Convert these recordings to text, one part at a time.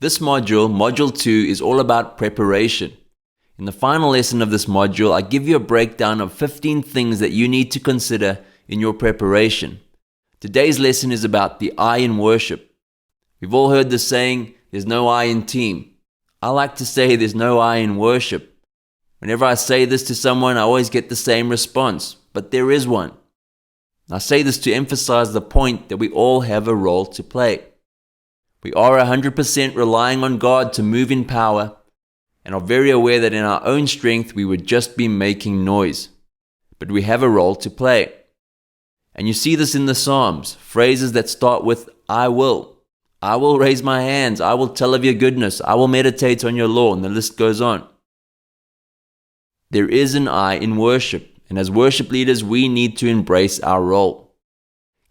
This module, Module 2, is all about preparation. In the final lesson of this module, I give you a breakdown of 15 things that you need to consider in your preparation. Today's lesson is about the I in worship. We've all heard the saying, there's no I in team. I like to say there's no I in worship. Whenever I say this to someone, I always get the same response, but there is one. I say this to emphasize the point that we all have a role to play. We are 100% relying on God to move in power and are very aware that in our own strength we would just be making noise. But we have a role to play. And you see this in the Psalms, phrases that start with I will raise my hands, I will tell of your goodness, I will meditate on your law, and the list goes on. There is an I in worship, and as worship leaders we need to embrace our role.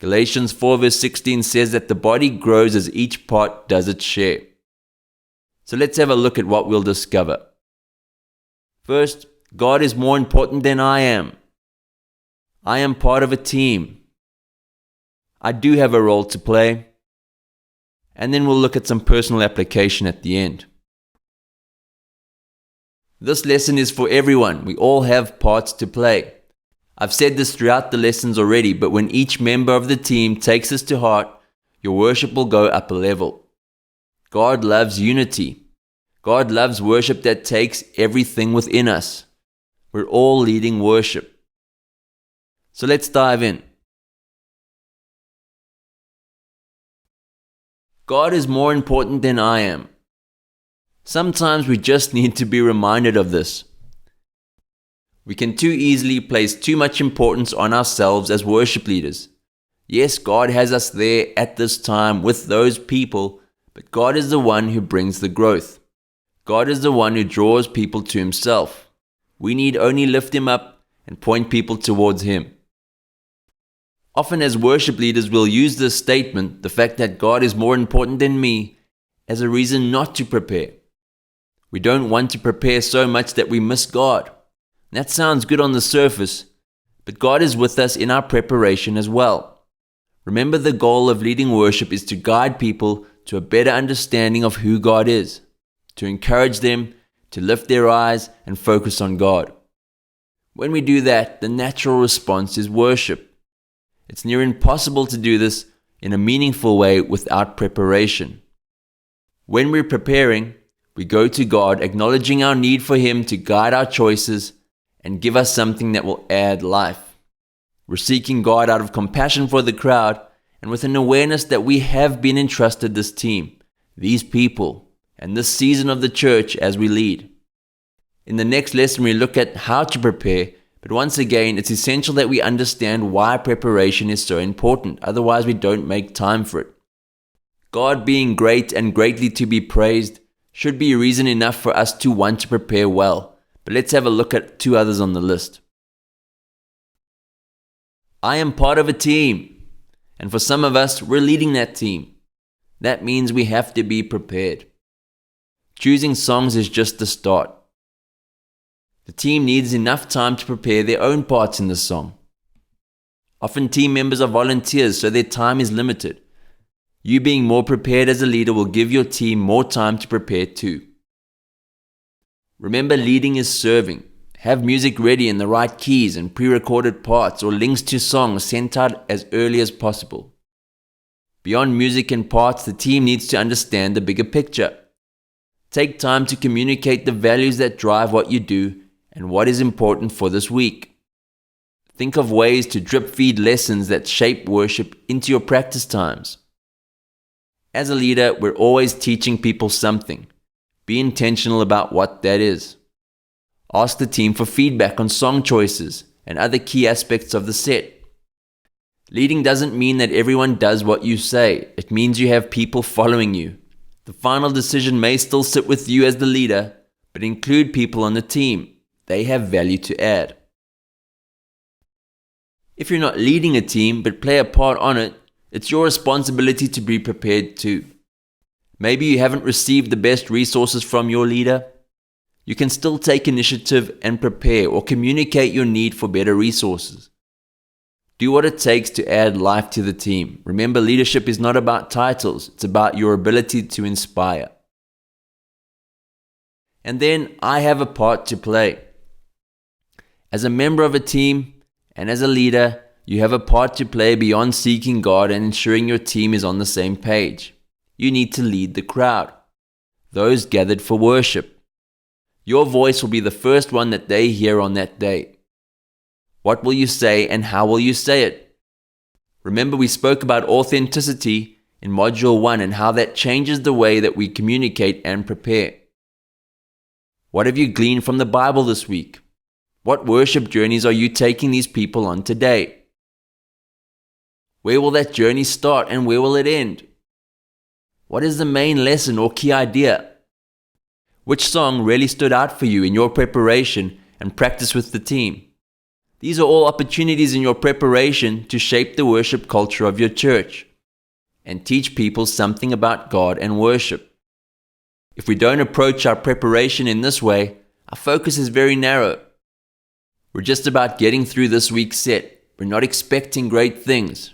Galatians 4 verse 16 says that the body grows as each part does its share. So let's have a look at what we'll discover. First, God is more important than I am. I am part of a team. I do have a role to play. And then we'll look at some personal application at the end. This lesson is for everyone. We all have parts to play. I've said this throughout the lessons already, but when each member of the team takes this to heart, your worship will go up a level. God loves unity. God loves worship that takes everything within us. We're all leading worship. So let's dive in. God is more important than I am. Sometimes we just need to be reminded of this. We can too easily place too much importance on ourselves as worship leaders. Yes, God has us there at this time with those people, but God is the one who brings the growth. God is the one who draws people to Himself. We need only lift Him up and point people towards Him. Often as worship leaders, we'll use this statement, the fact that God is more important than me, as a reason not to prepare. We don't want to prepare so much that we miss God. That sounds good on the surface, but God is with us in our preparation as well. Remember, the goal of leading worship is to guide people to a better understanding of who God is, to encourage them to lift their eyes and focus on God. When we do that, the natural response is worship. It's near impossible to do this in a meaningful way without preparation. When we're preparing, we go to God, acknowledging our need for Him to guide our choices and give us something that will add life. We're seeking God out of compassion for the crowd and with an awareness that we have been entrusted this team, these people, and this season of the church as we lead. In the next lesson, we look at how to prepare, but once again, it's essential that we understand why preparation is so important. Otherwise, we don't make time for it. God being great and greatly to be praised should be reason enough for us to want to prepare well. But let's have a look at two others on the list. I am part of a team, and for some of us, we're leading that team. That means we have to be prepared. Choosing songs is just the start. The team needs enough time to prepare their own parts in the song. Often team members are volunteers, so their time is limited. You being more prepared as a leader will give your team more time to prepare too. Remember, leading is serving. Have music ready in the right keys and pre-recorded parts or links to songs sent out as early as possible. Beyond music and parts, the team needs to understand the bigger picture. Take time to communicate the values that drive what you do and what is important for this week. Think of ways to drip feed lessons that shape worship into your practice times. As a leader, we're always teaching people something. Be intentional about what that is. Ask the team for feedback on song choices and other key aspects of the set. Leading doesn't mean that everyone does what you say. It means you have people following you. The final decision may still sit with you as the leader, but include people on the team. They have value to add. If you're not leading a team but play a part on it, it's your responsibility to be prepared too. Maybe you haven't received the best resources from your leader. You can still take initiative and prepare or communicate your need for better resources. Do what it takes to add life to the team. Remember, leadership is not about titles, it's about your ability to inspire. And then I have a part to play. As a member of a team and as a leader, you have a part to play beyond seeking God and ensuring your team is on the same page. You need to lead the crowd, those gathered for worship. Your voice will be the first one that they hear on that day. What will you say and how will you say it? Remember, we spoke about authenticity in Module 1 and how that changes the way that we communicate and prepare. What have you gleaned from the Bible this week? What worship journeys are you taking these people on today? Where will that journey start and where will it end? What is the main lesson or key idea? Which song really stood out for you in your preparation and practice with the team? These are all opportunities in your preparation to shape the worship culture of your church and teach people something about God and worship. If we don't approach our preparation in this way, our focus is very narrow. We're just about getting through this week's set. We're not expecting great things.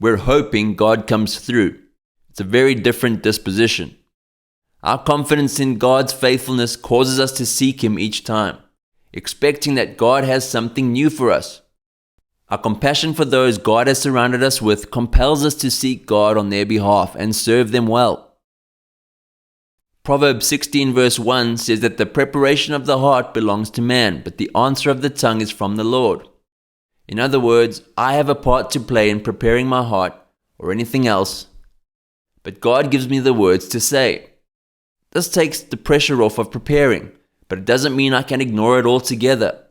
We're hoping God comes through. It's a very different disposition. Our confidence in God's faithfulness causes us to seek Him each time, expecting that God has something new for us. Our compassion for those God has surrounded us with compels us to seek God on their behalf and serve them well. Proverbs 16 verse 1 says that the preparation of the heart belongs to man, but the answer of the tongue is from the Lord. In other words, I have a part to play in preparing my heart or anything else, but God gives me the words to say. This takes the pressure off of preparing, but it doesn't mean I can ignore it altogether.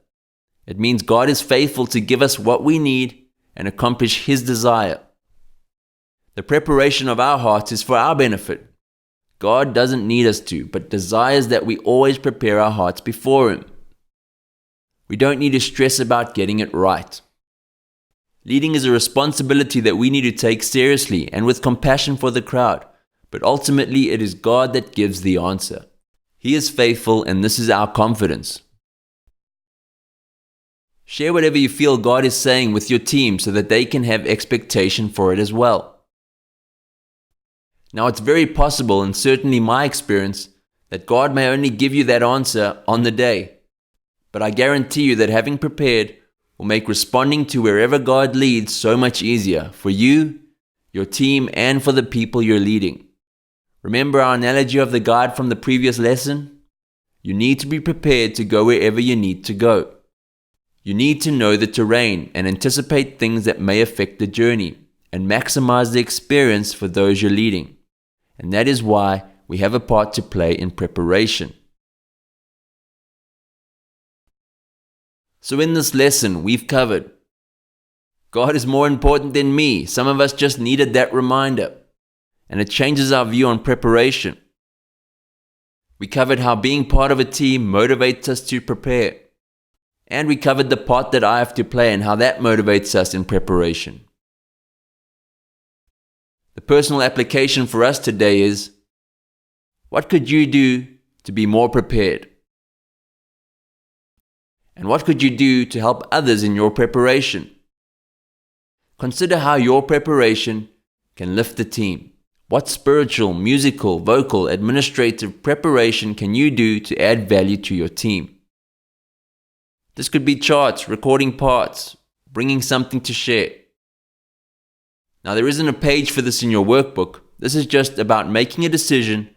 It means God is faithful to give us what we need and accomplish His desire. The preparation of our hearts is for our benefit. God doesn't need us to, but desires that we always prepare our hearts before Him. We don't need to stress about getting it right. Leading is a responsibility that we need to take seriously and with compassion for the crowd, but ultimately it is God that gives the answer. He is faithful, and this is our confidence. Share whatever you feel God is saying with your team so that they can have expectation for it as well. Now, it's very possible, and certainly my experience, that God may only give you that answer on the day. But I guarantee you that having prepared will make responding to wherever God leads so much easier for you, your team, and for the people you're leading. Remember our analogy of the guide from the previous lesson? You need to be prepared to go wherever you need to go. You need to know the terrain and anticipate things that may affect the journey and maximize the experience for those you're leading. And that is why we have a part to play in preparation. So in this lesson, we've covered God is more important than me. Some of us just needed that reminder, and it changes our view on preparation. We covered how being part of a team motivates us to prepare. And we covered the part that I have to play and how that motivates us in preparation. The personal application for us today is, what could you do to be more prepared? And what could you do to help others in your preparation? Consider how your preparation can lift the team. What spiritual, musical, vocal, administrative preparation can you do to add value to your team? This could be charts, recording parts, bringing something to share. Now, there isn't a page for this in your workbook. This is just about making a decision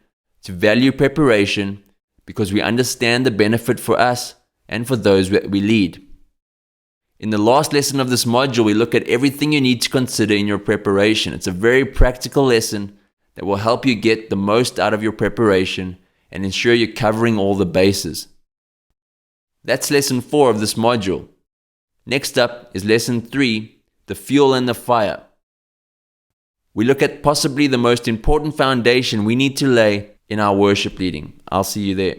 to value preparation because we understand the benefit for us and for those that we lead. In the last lesson of this module, we look at everything you need to consider in your preparation. It's a very practical lesson that will help you get the most out of your preparation and ensure you're covering all the bases. That's lesson 4 of this module. Next up is lesson 3, the fuel and the fire. We look at possibly the most important foundation we need to lay in our worship leading. I'll see you there.